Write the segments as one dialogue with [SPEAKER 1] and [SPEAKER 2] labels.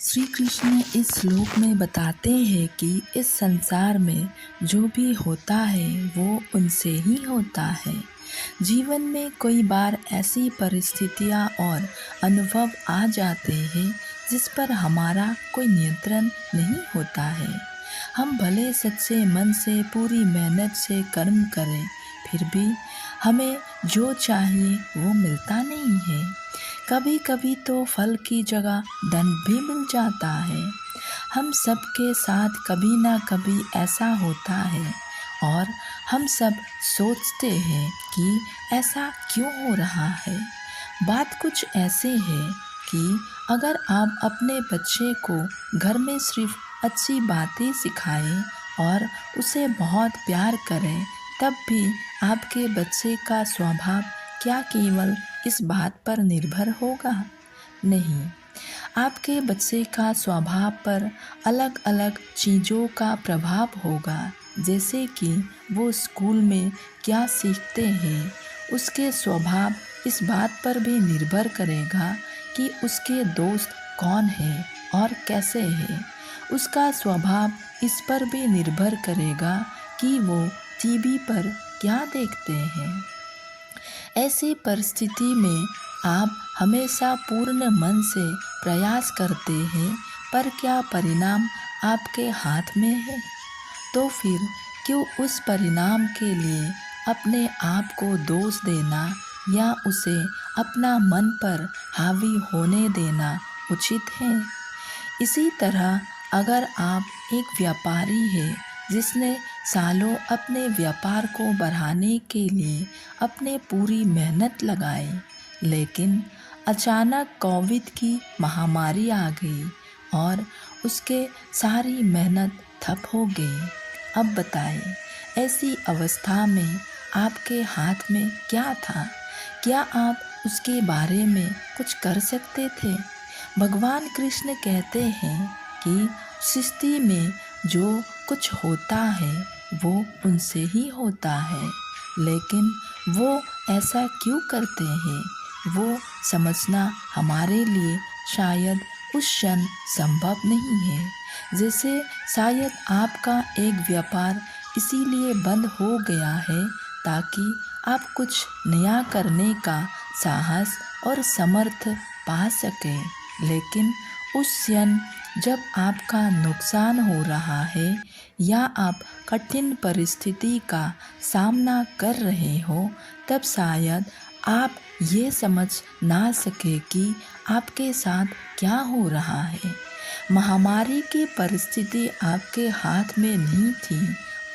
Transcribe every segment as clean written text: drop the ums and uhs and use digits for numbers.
[SPEAKER 1] श्री कृष्ण इस श्लोक में बताते हैं कि इस संसार में जो भी होता है वो उनसे ही होता है। जीवन में कई बार ऐसी परिस्थितियाँ और अनुभव आ जाते हैं जिस पर हमारा कोई नियंत्रण नहीं होता है। हम भले सच्चे मन से पूरी मेहनत से कर्म करें, फिर भी हमें जो चाहिए वो मिलता नहीं है। कभी कभी तो फल की जगह दंड भी मिल जाता है। हम सबके साथ कभी ना कभी ऐसा होता है और हम सब सोचते हैं कि ऐसा क्यों हो रहा है। बात कुछ ऐसे है कि अगर आप अपने बच्चे को घर में सिर्फ अच्छी बातें सिखाएं और उसे बहुत प्यार करें, तब भी आपके बच्चे का स्वभाव क्या केवल इस बात पर निर्भर होगा? नहीं, आपके बच्चे का स्वभाव पर अलग अलग चीज़ों का प्रभाव होगा। जैसे कि वो स्कूल में क्या सीखते हैं, उसके स्वभाव इस बात पर भी निर्भर करेगा कि उसके दोस्त कौन हैं और कैसे हैं। उसका स्वभाव इस पर भी निर्भर करेगा कि वो टीवी पर क्या देखते हैं। ऐसी परिस्थिति में आप हमेशा पूर्ण मन से प्रयास करते हैं, पर क्या परिणाम आपके हाथ में है? तो फिर क्यों उस परिणाम के लिए अपने आप को दोष देना या उसे अपना मन पर हावी होने देना उचित है? इसी तरह अगर आप एक व्यापारी हैं जिसने सालों अपने व्यापार को बढ़ाने के लिए अपने पूरी मेहनत लगाई, लेकिन अचानक कोविड की महामारी आ गई और उसके सारी मेहनत ठप हो गई। अब बताएं, ऐसी अवस्था में आपके हाथ में क्या था? क्या आप उसके बारे में कुछ कर सकते थे? भगवान कृष्ण कहते हैं कि सृष्टि में जो कुछ होता है वो उनसे ही होता है, लेकिन वो ऐसा क्यों करते हैं वो समझना हमारे लिए शायद उस क्षण संभव नहीं है। जैसे शायद आपका एक व्यापार इसीलिए बंद हो गया है ताकि आप कुछ नया करने का साहस और समर्थ पा सकें, लेकिन उस क्षण जब आपका नुकसान हो रहा है या आप कठिन परिस्थिति का सामना कर रहे हो, तब शायद आप ये समझ ना सके कि आपके साथ क्या हो रहा है। महामारी की परिस्थिति आपके हाथ में नहीं थी,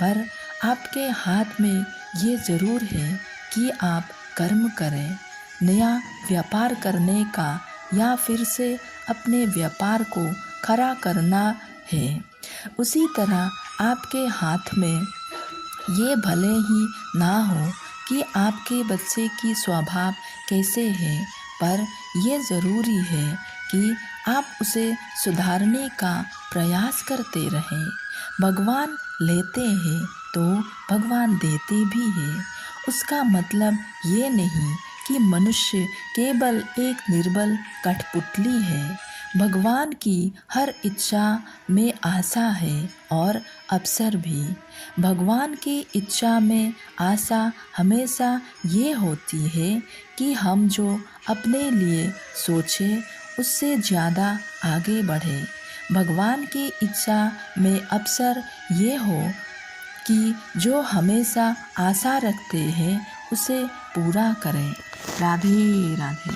[SPEAKER 1] पर आपके हाथ में ये ज़रूर है कि आप कर्म करें, नया व्यापार करने का या फिर से अपने व्यापार को खड़ा करना है। उसी तरह आपके हाथ में ये भले ही ना हो कि आपके बच्चे की स्वभाव कैसे है, पर यह ज़रूरी है कि आप उसे सुधारने का प्रयास करते रहें। भगवान लेते हैं तो भगवान देते भी हैं। उसका मतलब ये नहीं कि मनुष्य केवल एक निर्बल कठपुतली है। भगवान की हर इच्छा में आशा है और अवसर भी। भगवान की इच्छा में आशा हमेशा ये होती है कि हम जो अपने लिए सोचें उससे ज़्यादा आगे बढ़े। भगवान की इच्छा में अवसर ये हो कि जो हमेशा आशा रखते हैं उसे पूरा करें। राधे राधे।